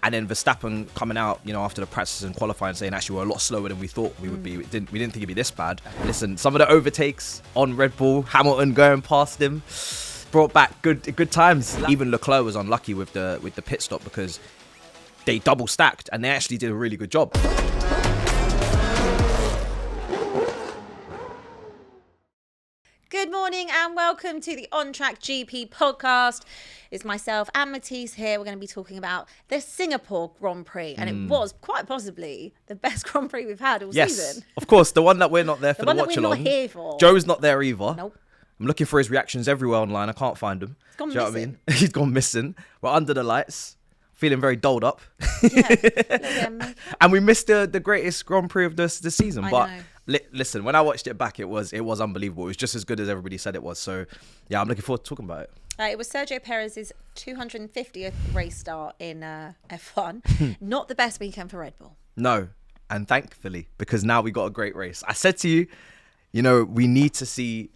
And then Verstappen coming out, after the practices and qualifying, saying actually we're a lot slower than we thought we would be. We didn't think it'd be this bad. Listen, some of the overtakes on Red Bull, Hamilton going past him, brought back good times. Even Leclerc was unlucky with the pit stop because they double stacked and they actually did a really good job. Good morning and welcome to the On Track GP podcast. It's myself and Matisse here. We're going to be talking about the Singapore Grand Prix. And it was quite possibly the best Grand Prix we've had all season. Of course, the one that we're not there for the watch along. We're not here for. Joe's not there either. Nope. I'm looking for his reactions everywhere online. I can't find him. He's gone Do you know missing. what I mean? He's gone missing. We're under the lights, feeling very doled up. Yeah. And we missed the greatest Grand Prix of the season. I But know. Listen, when I watched it back, it was unbelievable. It was just as good as everybody said it was. So, yeah, I'm looking forward to talking about it. It was Sergio Perez's 250th race start in F1. Not the best weekend for Red Bull. No, and thankfully, because now we got a great race. I said to you, we need to see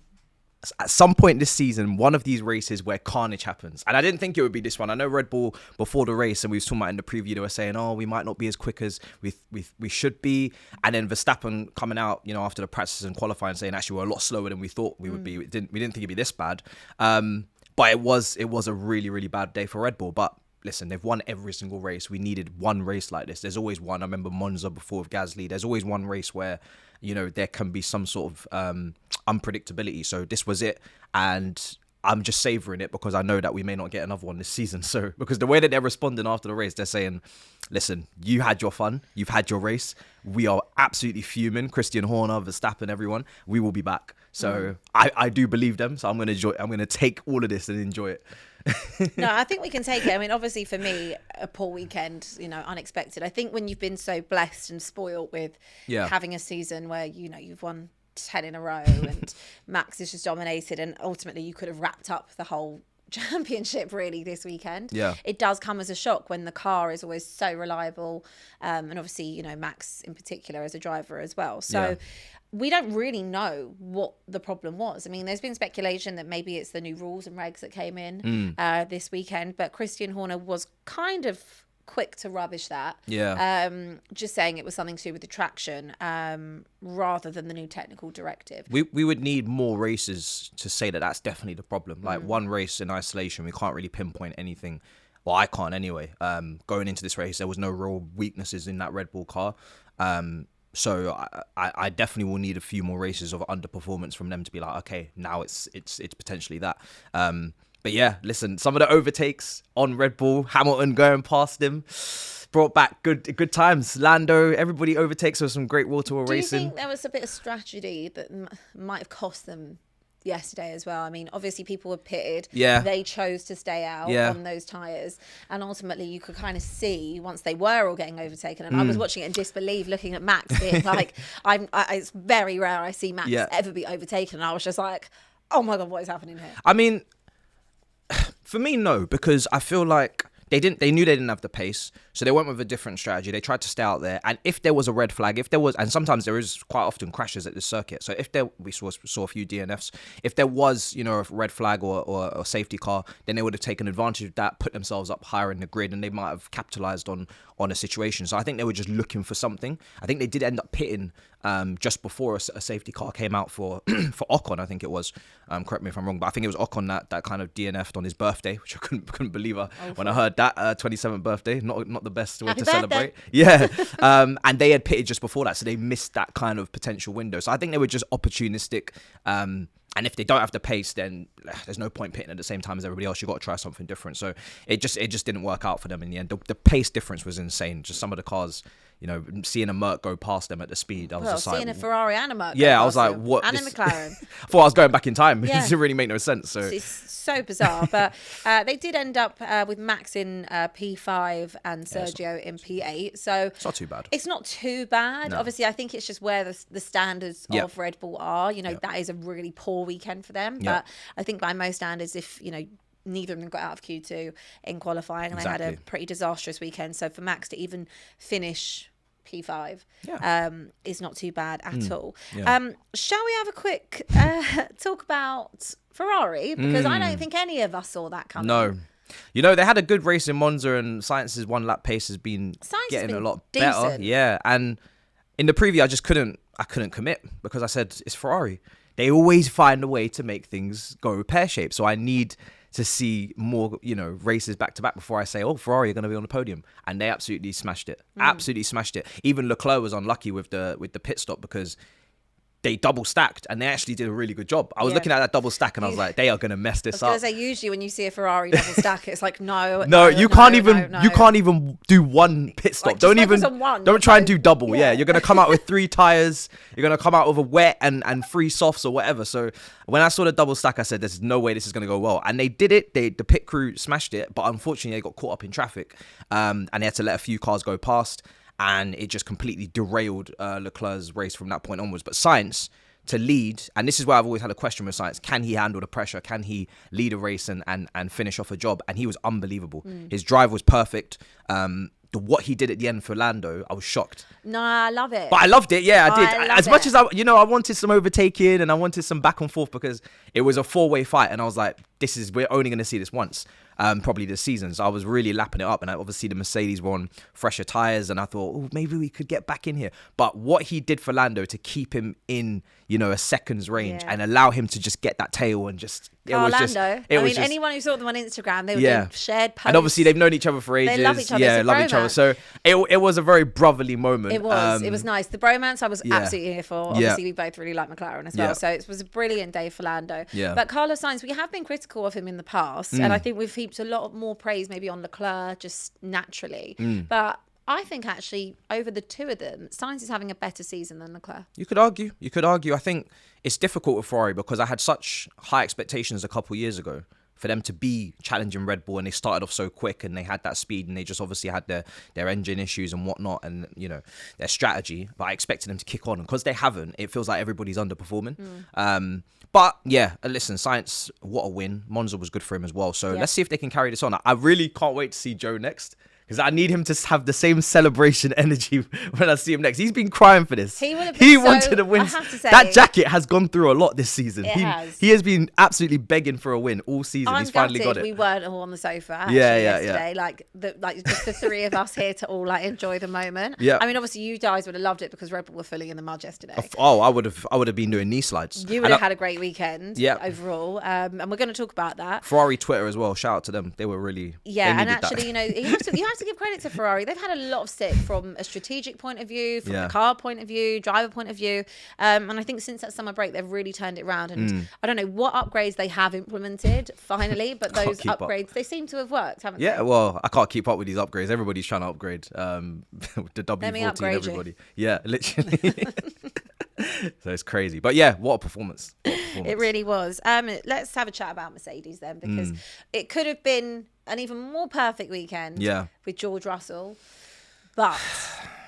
at some point this season one of these races where carnage happens, and I didn't think it would be this one. I know Red Bull before the race, and we was talking about in the preview, they were saying, "Oh, we might not be as quick as we should be," and then Verstappen coming out, after the practices and qualifying, saying actually we're a lot slower than we thought we would be. We didn't think it'd be this bad, but it was a really really bad day for Red Bull. But listen, they've won every single race. We needed one race like this. There's always one. I remember Monza before with Gasly. There's always one race where there can be some sort of unpredictability. So this was it, and I'm just savouring it because I know that we may not get another one this season. So because the way that they're responding after the race, they're saying, listen, you had your fun, you've had your race, we are absolutely fuming. Christian Horner, Verstappen, everyone, we will be back. So I do believe them. So I'm gonna take all of this and enjoy it. No, I think we can take it. I mean, obviously for me, a poor weekend, unexpected. I think when you've been so blessed and spoiled with having a season where, you've won 10 in a row and Max has just dominated, and ultimately you could have wrapped up the whole championship really this weekend. Yeah. It does come as a shock when the car is always so reliable. And obviously, Max in particular as a driver as well. So we don't really know what the problem was. I mean, there's been speculation that maybe it's the new rules and regs that came in this weekend, but Christian Horner was kind of quick to rubbish that. Just saying it was something to do with the traction rather than the new technical directive. We would need more races to say that that's definitely the problem. Like one race in isolation, we can't really pinpoint anything. Well, I can't anyway. Going into this race, there was no real weaknesses in that Red Bull car. So I definitely will need a few more races of underperformance from them to be like, okay, now it's potentially that. But yeah, listen, some of the overtakes on Red Bull, Hamilton going past him, brought back good times. Lando, everybody overtakes with some great wall-to-wall racing. Do you think there was a bit of strategy that might have cost them yesterday as well? I mean, obviously people were pitted. Yeah. They chose to stay out on those tyres. And ultimately you could kind of see once they were all getting overtaken. And I was watching it in disbelief, looking at Max being like, it's very rare I see Max ever be overtaken. And I was just like, oh my God, what is happening here? I mean, for me, no, because I feel like they knew they didn't have the pace, so they went with a different strategy. They tried to stay out there, and if there was a red flag, and sometimes there is quite often crashes at the circuit. So we saw a few DNFs. If there was, a red flag or a safety car, then they would have taken advantage of that, put themselves up higher in the grid, and they might have capitalized on a situation. So I think they were just looking for something. I think they did end up pitting just before a safety car came out for Ocon, I think it was. Correct me if I'm wrong, but I think it was Ocon that kind of DNF'd on his birthday, which I couldn't believe when I heard that 27th birthday. Not the best way to celebrate. Yeah. And they had pitted just before that, so they missed that kind of potential window. So I think they were just opportunistic. And if they don't have the pace, then there's no point pitting at the same time as everybody else. You've got to try something different. So it just didn't work out for them in the end. The pace difference was insane. Just some of the cars, seeing a Merc go past them at the speed. I was just seeing like, a Ferrari and a Merc. Yeah, I was like, what? And a McLaren. I thought I was going back in time. Yeah. It didn't really make no sense. So it's so bizarre. But they did end up with Max in P5 and Sergio in P8. So it's not too bad. It's not too bad. No. Obviously, I think it's just where the standards of Red Bull are. That is a really poor weekend for them. But I think by most standards, if, neither of them got out of Q2 in qualifying, and they had a pretty disastrous weekend. So for Max to even finish P5 is not too bad at all. Shall we have a quick talk about Ferrari? Because I don't think any of us saw that coming. No. You know, they had a good race in Monza, and Sainz's one lap pace has been getting a lot better. Yeah, and in the preview, I couldn't commit because I said it's Ferrari. They always find a way to make things go pear-shaped. So I need to see more, races back to back before I say, oh, Ferrari are going to be on the podium. And they absolutely smashed it. Absolutely smashed it. Even Leclerc was unlucky with the pit stop because they double stacked and they actually did a really good job. I was looking at that double stack and I was like, they are going to mess this up. I was going to say, usually when you see a Ferrari double stack, it's like, you can't even do one pit stop. Don't try and do double. Yeah. You're going to come out with 3 tires. You're going to come out with a wet and 3 softs or whatever. So when I saw the double stack, I said, there's no way this is going to go well. And they did it. The pit crew smashed it. But unfortunately, they got caught up in traffic and they had to let a few cars go past. And it just completely derailed Leclerc's race from that point onwards. But Sainz, to lead, and this is where I've always had a question with Sainz, can he handle the pressure? Can he lead a race and finish off a job? And he was unbelievable. His drive was perfect. What he did at the end for Lando, I was shocked. No, I love it. But I loved it. Yeah, I did. As much as I wanted some overtaking and I wanted some back and forth because it was a 4-way fight. And I was like, we're only going to see this once. Probably this season. So I was really lapping it up. And obviously the Mercedes were on fresher tyres. And I thought, maybe we could get back in here. But what he did for Lando to keep him in, a second's range and allow him to just get that tail and just... anyone who saw them on Instagram, they shared posts. And obviously they've known each other for ages. They love each other. Yeah, love each other. So it was a very brotherly moment. It was nice. The bromance I was absolutely here for. Obviously we both really like McLaren as well. So it was a brilliant day for Lando. Yeah. But Carlos Sainz, we have been critical of him in the past. And I think we've heaped a lot more praise maybe on Leclerc just naturally. But I think actually over the two of them, Sainz is having a better season than Leclerc. You could argue. I think it's difficult with Ferrari because I had such high expectations a couple years ago for them to be challenging Red Bull, and they started off so quick and they had that speed and they just obviously had their engine issues and whatnot and their strategy. But I expected them to kick on, and because they haven't, it feels like everybody's underperforming. But yeah, listen, Sainz, what a win. Monza was good for him as well. So let's see if they can carry this on. I really can't wait to see Joe next. Because I need him to have the same celebration energy when I see him next. He's been crying for this. He wanted to win. I have to say, that jacket has gone through a lot this season. He has been absolutely begging for a win all season. He's finally got it. We weren't all on the sofa yesterday. Like just the 3 of us here to all enjoy the moment. Yeah. I mean, obviously you guys would have loved it because Red Bull were fully in the mud yesterday. Oh, I would have been doing knee slides. You would have had a great weekend overall. And we're going to talk about that. Ferrari Twitter as well. Shout out to them. They were really and actually, you have to give credit to Ferrari. They've had a lot of stick from a strategic point of view, from a car point of view, driver point of view. And I think since that summer break, they've really turned it around. And I don't know what upgrades they have implemented finally, but those upgrades, they seem to have worked, haven't they? Yeah, well, I can't keep up with these upgrades. Everybody's trying to upgrade the W14, everybody. Yeah, literally. So it's crazy. But yeah, what a performance. It really was. Let's have a chat about Mercedes then, because it could have been an even more perfect weekend with George Russell. But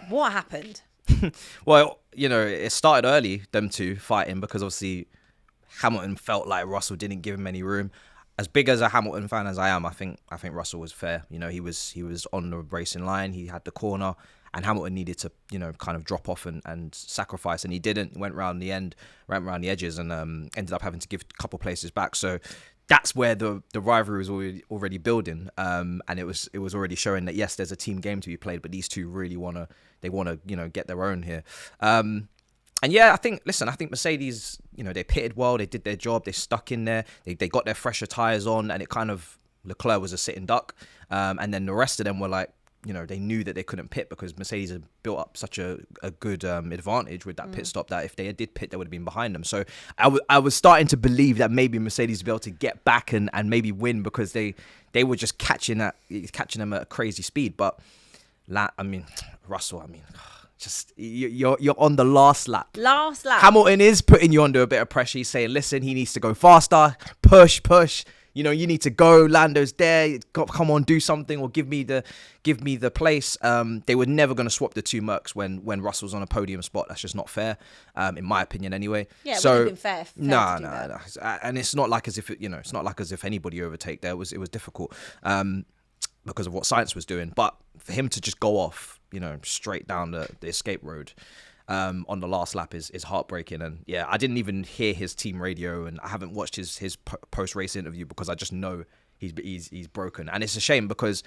what happened? Well, it started early, them two fighting, because obviously Hamilton felt like Russell didn't give him any room. As big as a Hamilton fan as I am, I think Russell was fair. He was on the racing line. He had the corner. And Hamilton needed to, kind of drop off and sacrifice, and he didn't. Went around the edges, and ended up having to give a couple places back. So that's where the rivalry was already building, and it was already showing that yes, there's a team game to be played, but these two really want to get their own here. And yeah, I think Mercedes, they pitted well, they did their job, they stuck in there, they got their fresher tires on, and it kind of Leclerc was a sitting duck, and then the rest of them were like, they knew that they couldn't pit because Mercedes had built up such a good advantage with that pit stop that if they did pit, they would have been behind them. So I was starting to believe that maybe Mercedes would be able to get back and maybe win because they were just catching them at a crazy speed. But Russell, just you're on the last lap. Hamilton is putting you under a bit of pressure. He's saying, listen, he needs to go faster, push. You need to go. Lando's there. Come on, do something, or give me the place. They were never going to swap the two Mercs when Russell's on a podium spot. That's just not fair, in my opinion, anyway. Yeah, it wouldn't have been fair. No. And it's not like as if anybody overtake there. It was difficult because of what Sainz was doing. But for him to just go off, straight down the escape road. On the last lap is heartbreaking. And yeah, I didn't even hear his team radio, and I haven't watched his post-race interview because I just know he's broken. And it's a shame because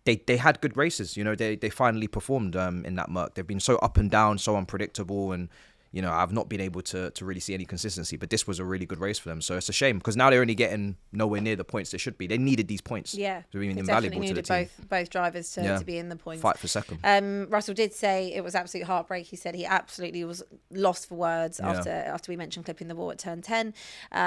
they had good races. You know, they finally performed in that Merc. They've been so up and down, so unpredictable, and you know, I've not been able to really see any consistency, but this was a really good race for them. So it's a shame because now they're only getting nowhere near the points they should be. They needed these points. Yeah, to be they invaluable definitely to the needed team. both drivers to be in the points. Fight for second. Russell did say it was absolute heartbreak. He said he absolutely was lost for words after we mentioned clipping the wall at turn 10,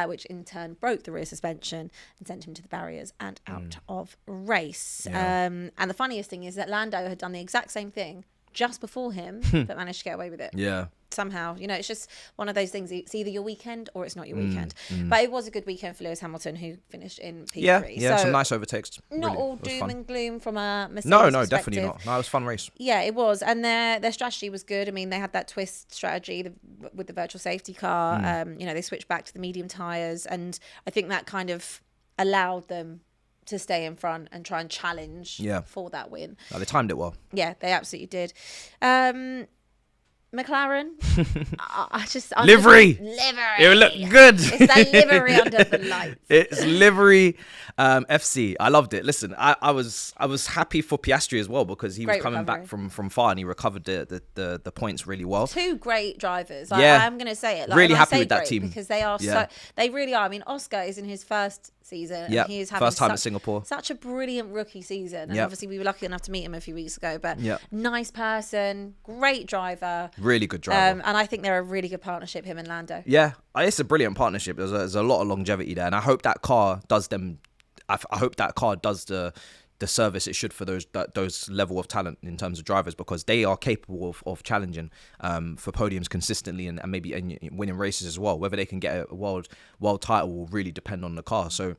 which in turn broke the rear suspension and sent him to the barriers and out of race. Yeah. And the funniest thing is that Lando had done the exact same thing just before him, but managed to get away with it. Yeah. Somehow, you know, it's just one of those things. It's either your weekend or it's not your weekend. But it was a good weekend for Lewis Hamilton, who finished in P3. Yeah, so some nice overtakes. not Really, all doom and gloom from a Mercedes No, perspective. definitely not. No, it was a fun race. Yeah, it was, and their strategy was good. I mean, they had that twist strategy with the virtual safety car. You know, they switched back to the medium tires, and I think that kind of allowed them to stay in front and try and challenge for that win. No, they timed it well. Yeah, they absolutely did. McLaren, livery. Livery. It would look good. It's that livery under the lights. It's livery FC. I loved it. Listen, I was happy for Piastri as well because he was coming back from far and he recovered the points really well. Two great drivers. I'm going to say it. Really happy with that team because they are they really are. I mean, Oscar is in his first season. Yeah, he is having first time at Singapore. Such a brilliant rookie season. And obviously we were lucky enough to meet him a few weeks ago. But nice person, great driver. Really good driver. And I think they're a really good partnership, him and Lando. Yeah, it's a brilliant partnership. There's a lot of longevity there. And I hope that car does them. I hope that car does the service it should for those level of talent in terms of drivers, because they are capable of challenging for podiums consistently and maybe winning races as well. Whether they can get a world title will really depend on the car. So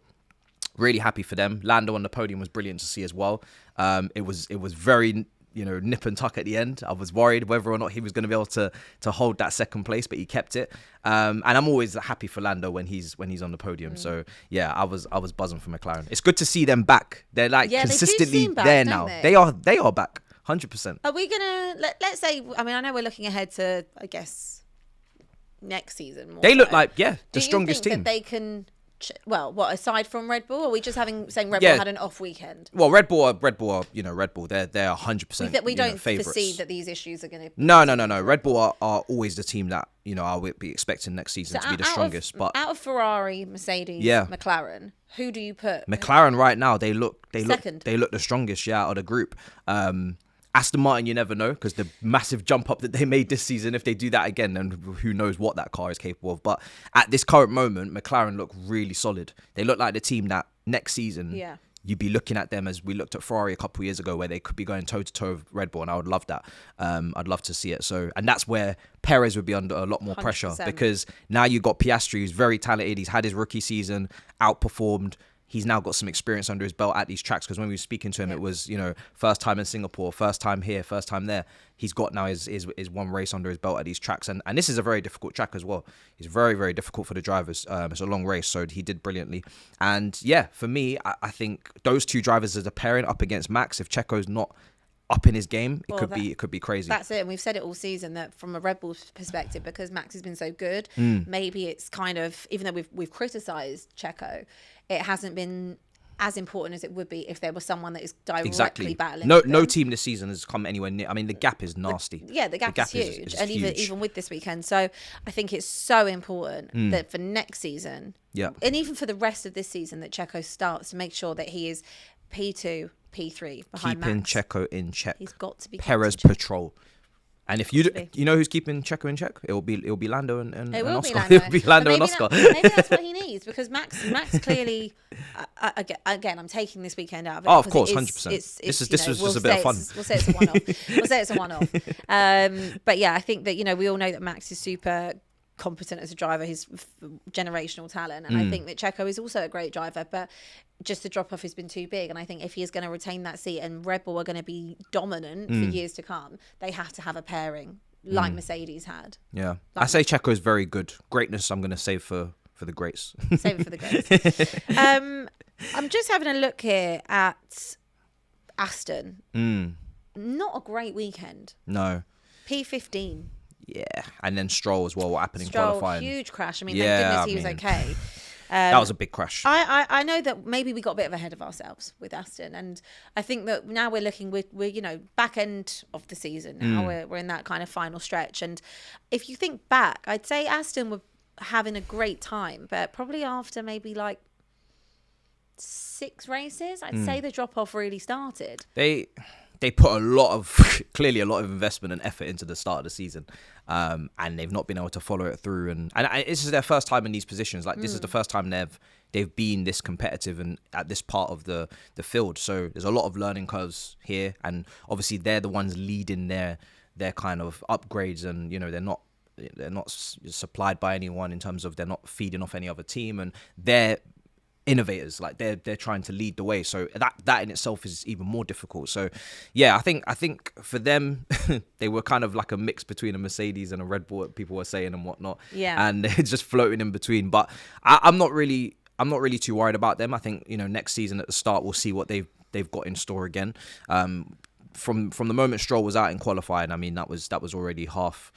really happy for them. Lando on the podium was brilliant to see as well. It was very nip and tuck at the end. I was worried whether or not he was going to be able to hold that second place, but he kept it. And I'm always happy for Lando when he's on the podium. So yeah, I was buzzing for McLaren. It's good to see them back. They're consistently there now. They are back 100%. Are we gonna let's say? I mean, I know we're looking ahead to, I guess, next season. They look like the strongest team. That they can. Well, what aside from Red Bull? Or are we just saying Red Bull had an off weekend? Well, Red Bull, Red Bull. They're 100%. We don't favorites. foresee that these issues are going to. No. Red Bull are always the team that I would be expecting next season to be the strongest. But out of Ferrari, Mercedes, McLaren, who do you put? McLaren right now they look second. They look the strongest out of the group. Aston Martin, you never know, because the massive jump up that they made this season, if they do that again, then who knows what that car is capable of. But at this current moment, McLaren look really solid. They look like the team that next season you'd be looking at them as we looked at Ferrari a couple of years ago, where they could be going toe-to-toe with Red Bull, and I would love that. I'd love to see it. So, and that's where Perez would be under a lot more 100%. pressure, because now you've got Piastri, who's very talented. He's had his rookie season, outperformed. He's now got some experience under his belt at these tracks, because when we were speaking to him, it was, first time in Singapore, first time here, first time there. He's got now his one race under his belt at these tracks. And this is a very difficult track as well. It's very, very difficult for the drivers. It's a long race, so he did brilliantly. And yeah, for me, I think those two drivers as a pairing up against Max, if Checo's not up in his game, it could be crazy. That's it. And we've said it all season that from a Red Bull perspective, because Max has been so good, maybe it's kind of, even though we've criticised Checo, it hasn't been as important as it would be if there was someone that is directly battling. No team this season has come anywhere near. I mean, the gap is nasty. The gap is huge, and huge. even with this weekend. So I think it's so important that for next season, and even for the rest of this season, that Checo starts to make sure that he is P2, P3 behind keeping Max. Checo in check. He's got to be Perez patrol. And if you know who's keeping Checo in check, it'll be Lando and Oscar. It'll be Lando and Oscar. Maybe that's what he needs, because Max clearly. Again, I'm taking this weekend out of it. Oh, of course, 100%. This was just a bit of fun. We'll say it's a one-off. But yeah, I think that we all know that Max is super competent as a driver, his generational talent, and I think that Checo is also a great driver, but just the drop off has been too big. And I think if he is going to retain that seat and Red Bull are going to be dominant for years to come, they have to have a pairing like Mercedes had. I say Checo is very good. Greatness I'm going to save for the greats. Save it for the greats. I'm just having a look here at Aston. Not a great weekend. No. P15. Yeah, and then Stroll as well. What happened in Stroll, qualifying? Huge crash. I mean, thank goodness he was okay. That was a big crash. I know that maybe we got a bit of ahead of ourselves with Aston, and I think that now we're looking, we're back end of the season now. We're in that kind of final stretch, and if you think back, I'd say Aston were having a great time, but probably after maybe like 6 races, I'd say the drop off really started. They put clearly a lot of investment and effort into the start of the season, and they've not been able to follow it through. And this is their first time in these positions. Like, this is the first time they've been this competitive and at this part of the field. So there's a lot of learning curves here, and obviously they're the ones leading their kind of upgrades, and they're not supplied by anyone in terms of they're not feeding off any other team, and they're innovators. Like, they're trying to lead the way, so that in itself is even more difficult. So yeah, I think for them they were kind of like a mix between a Mercedes and a Red Bull, people were saying, and whatnot. Yeah, and they're just floating in between. But I'm not really too worried about them. I think next season at the start we'll see what they've got in store again. From the moment Stroll was out in qualifying, I mean, that was already half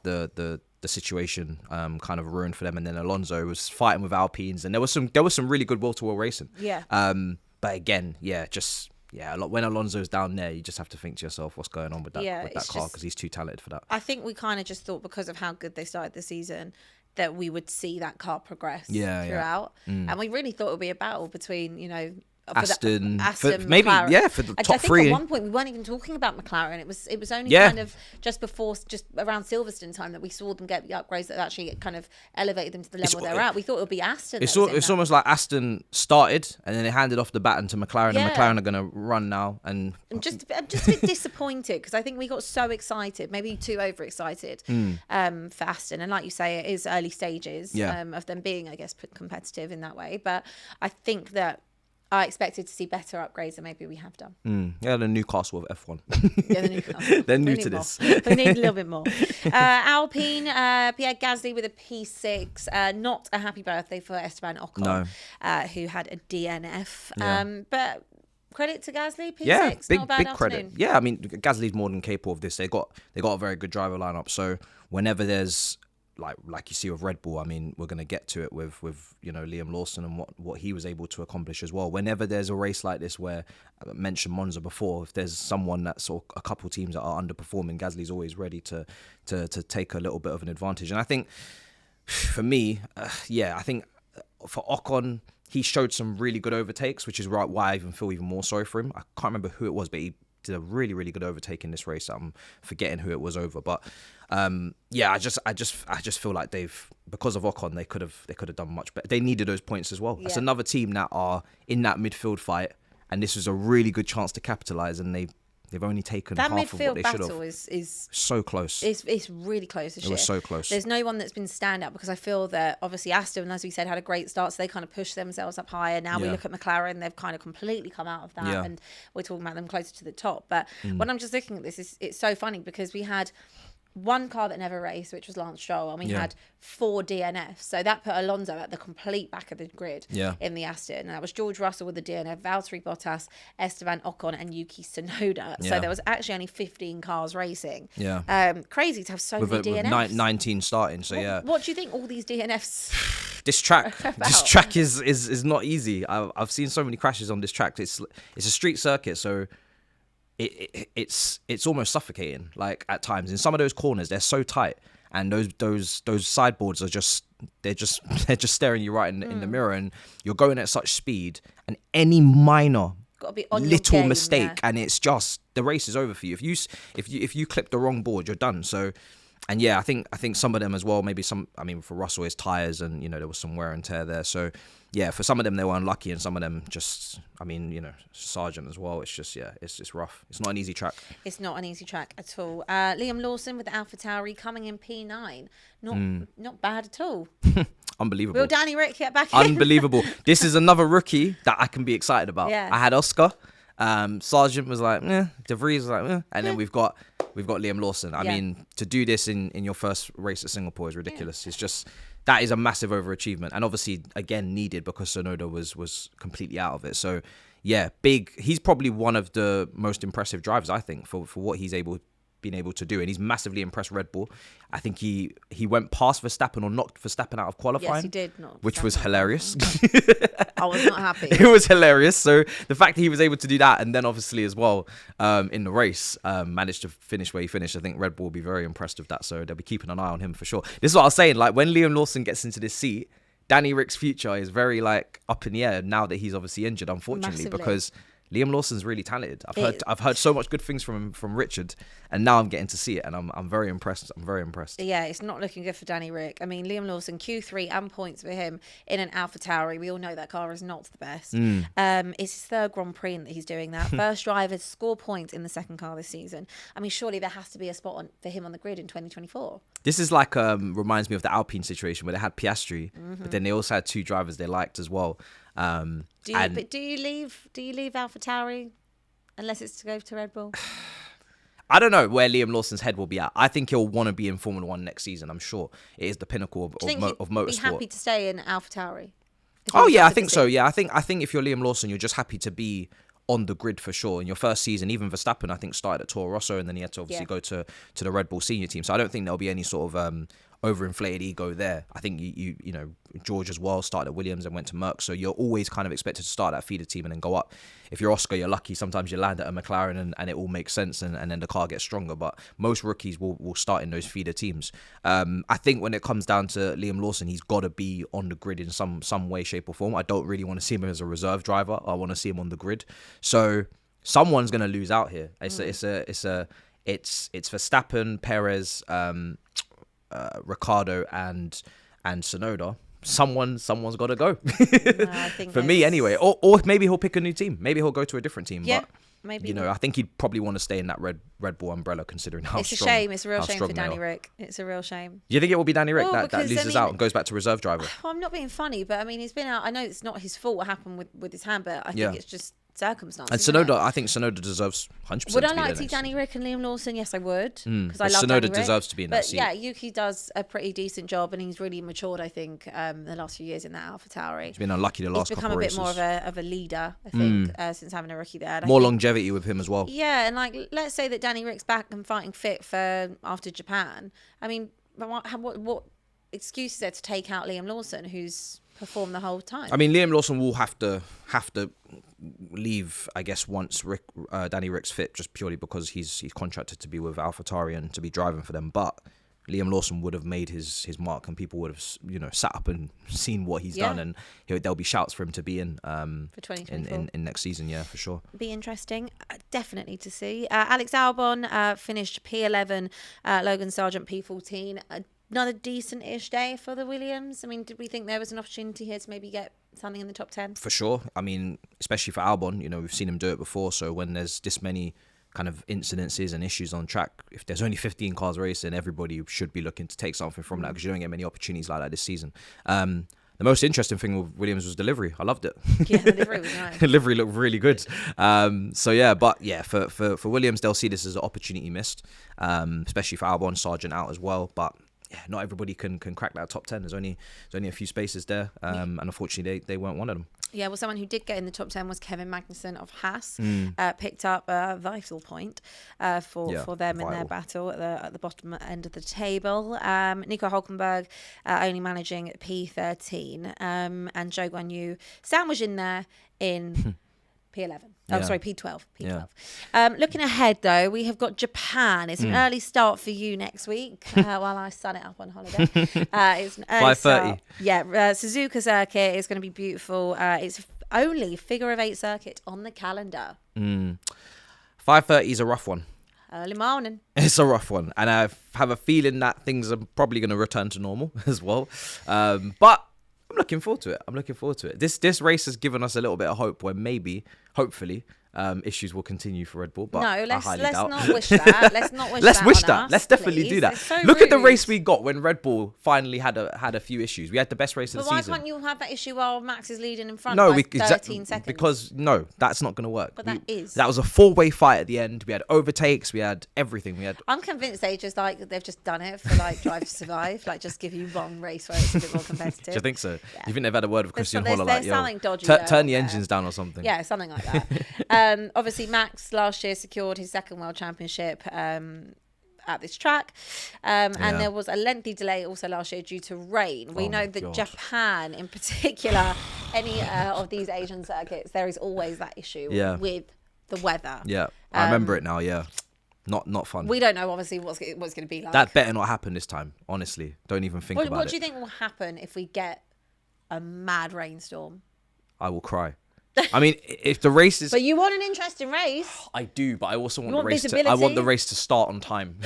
the situation kind of ruined for them. And then Alonso was fighting with Alpines, and there was some really good wheel-to-wheel racing. Yeah. But again, when Alonso's down there, you just have to think to yourself, what's going on with that car, because he's too talented for that. I think we kind of just thought, because of how good they started the season, that we would see that car progress throughout. And we really thought it would be a battle between, Aston, maybe, McLaren. For the top three. I think at one point we weren't even talking about McLaren. It was only kind of just around Silverstone time that we saw them get the upgrades that actually kind of elevated them to the level they're at. We thought it would be Aston. It's almost like Aston started and then they handed off the baton to McLaren, and McLaren are going to run now. And I'm just a bit disappointed, because I think we got so excited, maybe too overexcited for Aston. And like you say, it is early stages of them being, I guess, competitive in that way. But I think that I expected to see better upgrades than maybe we have done. Yeah, the Newcastle of F1. Yeah, the Newcastle. They're new to this. We need a little bit more. Alpine, Pierre Gasly with a P6. Not a happy birthday for Esteban Ocon, who had a DNF. But credit to Gasly, P6. Yeah, big afternoon. credit. Yeah, I mean, Gasly's more than capable of this. They got a very good driver lineup. So whenever there's like you see with Red Bull, I mean, we're going to get to it with Liam Lawson and what he was able to accomplish as well. Whenever there's a race like this, where I mentioned Monza before, if there's someone that's, or a couple teams that are underperforming, Gasly's always ready to take a little bit of an advantage. And I think for me, I think for Ocon, he showed some really good overtakes, which is why I even feel even more sorry for him. I can't remember who it was, but he did a really, really good overtake in this race. I'm forgetting who it was over, but I just feel like because of Ocon, they could have done much better. They needed those points as well. That's another team that are in that midfield fight, and this was a really good chance to capitalize, and they've only taken that half of what they should have. That midfield battle is so close. It's really close this year. It was so close. There's no one that's been standout, because I feel that obviously Aston, as we said, had a great start, so they kind of pushed themselves up higher. Now we look at McLaren, they've kind of completely come out of that, and we're talking about them closer to the top. But when I'm just looking at this, it's so funny, because we had one car that never raced, which was Lance Stroll, and we had 4 DNFs. So that put Alonso at the complete back of the grid in the Aston. And that was George Russell with the DNF, Valtteri Bottas, Esteban Ocon, and Yuki Tsunoda. So there was actually only 15 cars racing. Crazy to have so many DNFs. With 19 starting, so What do you think all these DNFs... This track is not easy. I've seen so many crashes on this track. It's a street circuit, so... It's almost suffocating, like, at times. In some of those corners, they're so tight, and those sideboards are just staring you right in the mirror, and you're going at such speed, and any minor little mistake, and it's just, the race is over for you. If you clip the wrong board, you're done. So, and I think some of them as well, maybe some, I mean, for Russell, his tires, and there was some wear and tear there. So for some of them they were unlucky, and some of them just, I mean, Sargent as well. It's just it's just rough. It's not an easy track. It's not an easy track at all. Liam Lawson with the AlphaTauri coming in P9. Not bad at all. Unbelievable. Will Danny Rick get back in? Unbelievable. This is another rookie that I can be excited about. I had Oscar. Sargent was like, De Vries was like, and then we've got Liam Lawson. I mean, to do this in your first race at Singapore is ridiculous. It's just, that is a massive overachievement, and obviously again needed, because Tsunoda was completely out of it. So big. He's probably one of the most impressive drivers, I think, for what he's able been able to do, and he's massively impressed Red Bull. I think he went past Verstappen or knocked Verstappen out of qualifying. Yes, he did. Which was hilarious. I was not happy. It was hilarious. So the fact that he was able to do that, and then obviously as well in the race, managed to finish where he finished, I think Red Bull will be very impressed with that. So they'll be keeping an eye on him for sure. This is what I was saying. Like when Liam Lawson gets into this seat, Danny Rick's future is very like up in the air now that he's obviously injured, unfortunately, Massively. because Liam Lawson's really talented. I've heard so much good things from Richard, and now I'm getting to see it, and I'm very impressed. I'm very impressed. Yeah, it's not looking good for Danny Rick. I mean, Liam Lawson, Q3 and points for him in an AlphaTauri. We all know that car is not the best. It's his third Grand Prix that he's doing that. First driver to score points in the second car this season. I mean, surely there has to be a spot for him on the grid in 2024. This is like reminds me of the Alpine situation where they had Piastri, but then they also had 2 drivers they liked as well. Do you leave AlphaTauri unless it's to go to Red Bull? I don't know where Liam Lawson's head will be at. I think he'll want to be in Formula 1 next season. I'm sure it is the pinnacle of motorsport. Be happy to stay in AlphaTauri? Oh yeah, I think so. Yeah, I think if you're Liam Lawson, you're just happy to be on the grid for sure. In your first season, even Verstappen, I think, started at Toro Rosso, and then he had to obviously go to the Red Bull senior team. So I don't think there'll be any sort of overinflated ego there. I think you know George as well started at Williams and went to Merck, so you're always kind of expected to start at a feeder team and then go up. If you're Oscar, you're lucky. Sometimes you land at a McLaren and it all makes sense, and then the car gets stronger. But most rookies will start in those feeder teams. I think when it comes down to Liam Lawson, he's got to be on the grid in some way, shape or form. I don't really want to see him as a reserve driver. I want to see him on the grid. So someone's going to lose out here. It's Verstappen, Perez, Ricardo and Tsunoda. Someone's got to go. I think for me anyway, or maybe he'll pick a new team. Maybe he'll go to a different team. Yeah, but maybe. I think he'd probably want to stay in that Red Bull umbrella, considering how it's strong. a shame. It's a real shame for they Danny are. Rick. It's a real shame. Do you think it will be Danny Rick that Because, loses out and goes back to reserve driver? Well, I'm not being funny, but I mean, he's been out. I know it's not his fault what happened with his hand, but I think it's just circumstances. And Tsunoda, I think Tsunoda deserves 100%. Would I like to see Danny Rick and Liam Lawson? Yes, I would, because I love Tsunoda Danny Rick. deserves to be in that seat. But yeah, Yuki does a pretty decent job, and he's really matured. I think the last few years in that AlphaTauri. He's been unlucky the last couple of races. He's become a bit more of a leader, I think, since having a rookie there. And more longevity with him as well. Yeah, and like let's say that Danny Rick's back and fighting fit for after Japan. I mean, what excuse is there to take out Liam Lawson, who's performed the whole time? I mean, Liam Lawson will have to leave, I guess, once Danny Rick's fit, just purely because he's contracted to be with AlphaTauri and to be driving for them. But Liam Lawson would have made his mark, and people would have sat up and seen what he's done, and there'll be shouts for him to be in for 2024 in next season. Yeah, for sure. Be interesting, definitely to see. Alex Albon finished P11, Logan Sargent P14. Another decent-ish day for the Williams. I mean, did we think there was an opportunity here to maybe get something in the top 10? For sure. I mean, especially for Albon, we've seen him do it before. So when there's this many kind of incidences and issues on track, if there's only 15 cars racing, everybody should be looking to take something from that, because you don't get many opportunities like that this season. The most interesting thing with Williams was delivery. I loved it. Yeah, the livery was nice. The livery looked really good. For Williams, they'll see this as an opportunity missed, especially for Albon, Sargent out as well. But yeah, not everybody can crack that top 10. There's only a few spaces there, and unfortunately they weren't one of them. Yeah, well, someone who did get in the top 10 was Kevin Magnussen of Haas. Picked up a vital point for them in their battle at the bottom end of the table. Nico Hulkenberg only managing P13, and Zhou Guanyu sandwiched in there in P11. P12. Looking ahead, though, we have got Japan. It's an early start for you next week while I sun it up on holiday. It's an early 5:30. start. Yeah, Suzuka circuit is going to be beautiful. It's only figure of 8 circuit on the calendar. 5:30 is a rough one. Early morning. It's a rough one. And I have a feeling that things are probably going to return to normal as well. But I'm looking forward to it. This race has given us a little bit of hope where maybe, hopefully, issues will continue for Red Bull. But no, let's I highly doubt. not wish that. Let's not wish let's that. wish on that. us, Let's definitely please. do that. So Look at the rude. race we got when Red Bull finally had a few issues. We had the best race of the But why season. can't you have that issue while Max is leading in front No, by 13 seconds? because no, that's not going to work. But that was a 4-way fight at the end. We had overtakes. We had everything. I'm convinced they've just done it for Drive to Survive, just give you one race where it's a bit more competitive. Do you think so? Yeah. You think they've had a word with Christian Horner there's something dodgy turn the engines down or something? Yeah, something like that. Obviously, Max last year secured his second World Championship. at this track. And there was a lengthy delay also last year due to rain. We know that Japan in particular, any of these Asian circuits, there is always that issue with the weather. Yeah, I remember it now, Not fun. We don't know, obviously, what's going to be like. That better not happen this time, honestly. Don't even think about it. What do you think will happen if we get a mad rainstorm? I will cry. I mean, if the race is... But you want an interesting race. I do, but I also want visibility? I want the race to start on time.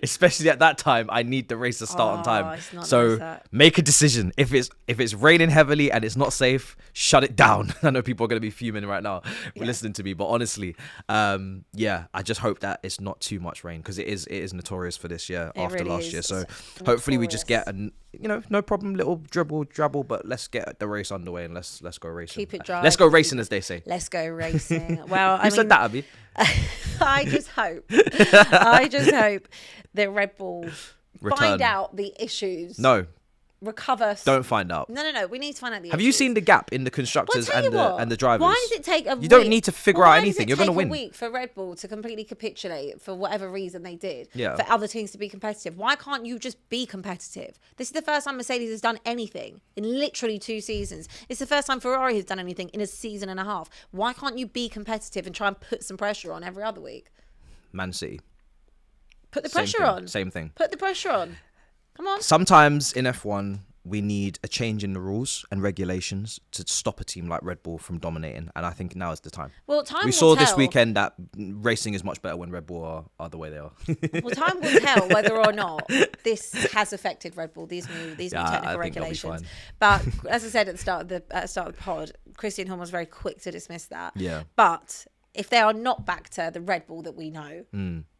Especially at that time, I need the race to start on time. It's not so nice, make a decision. If it's raining heavily and it's not safe, shut it down. I know people are going to be fuming right now listening to me, but honestly, I just hope that it's not too much rain, because it is notorious for this year after last year. So hopefully we just get no problem, little dribble, but let's get the race underway and let's go racing. Keep it dry. Let's go racing, as they say. Let's go racing. Well, Who said that, Abby? I just hope that Red Bull find out the issues. No. Recover. Don't find out. No. We need to find out the issues. Have you seen the gap in the constructors and the drivers? Why does it take a week? You don't need to figure out anything. You're going to win. Why does it take a week for Red Bull to completely capitulate for whatever reason they did? Yeah. For other teams to be competitive. Why can't you just be competitive? This is the first time Mercedes has done anything in literally 2 seasons. It's the first time Ferrari has done anything in a season and a half. Why can't you be competitive and try and put some pressure on every other week? Man City. Put the pressure on. Same thing. Put the pressure on. Come on. Sometimes in F1, we need a change in the rules and regulations to stop a team like Red Bull from dominating, and I think now is the time. Well, time we saw this weekend that racing is much better when Red Bull are the way they are. Well, time will tell whether or not this has affected Red Bull, these new technical regulations. But as I said at the start of the pod, Christian Horner was very quick to dismiss that. Yeah. But if they are not back to the Red Bull that we know,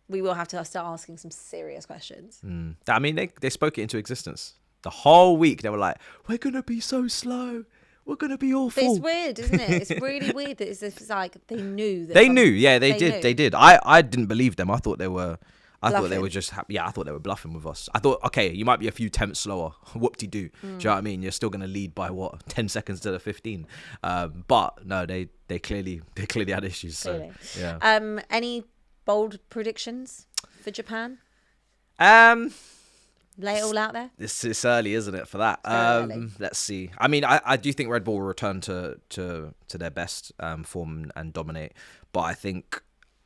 we will have to start asking some serious questions. I mean, they spoke it into existence. The whole week they were like, we're going to be so slow. We're going to be awful. It's weird, isn't it? It's really weird that it's like they knew. They knew. Yeah, they did. I didn't believe them. I thought they were... I thought they were just happy. Yeah, I thought they were bluffing with us. I thought, okay, you might be a few tenths slower. Whoop-de-doo. Do you know what I mean? You're still going to lead by, 10 seconds to the 15. But no, they clearly had issues. So, yeah. Any bold predictions for Japan? Lay it all out there. It's early, isn't it, for that? Let's see. I mean, I do think Red Bull will return to their best form and dominate. But I think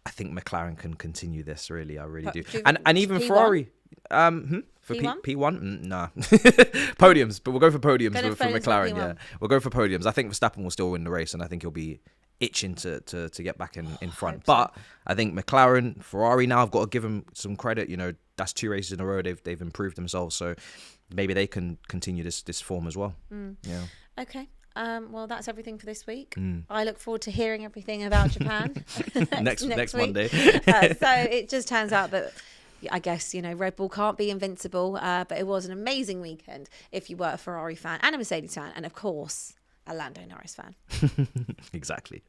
McLaren can continue this. Really, I really do. And even P1? Ferrari. For P1? P1? Nah. Podiums, but we'll go for podiums for McLaren. Yeah, we'll go for podiums. I think Verstappen will still win the race, and I think he'll be itching to get back in front. But I think McLaren, Ferrari now, I've got to give them some credit. That's 2 races in a row. They've improved themselves, so maybe they can continue this form as well. Yeah. Okay. Well, that's everything for this week. I look forward to hearing everything about Japan next week. Monday. So it just turns out that I guess, Red Bull can't be invincible, but it was an amazing weekend if you were a Ferrari fan and a Mercedes fan, and of course, a Lando Norris fan. Exactly.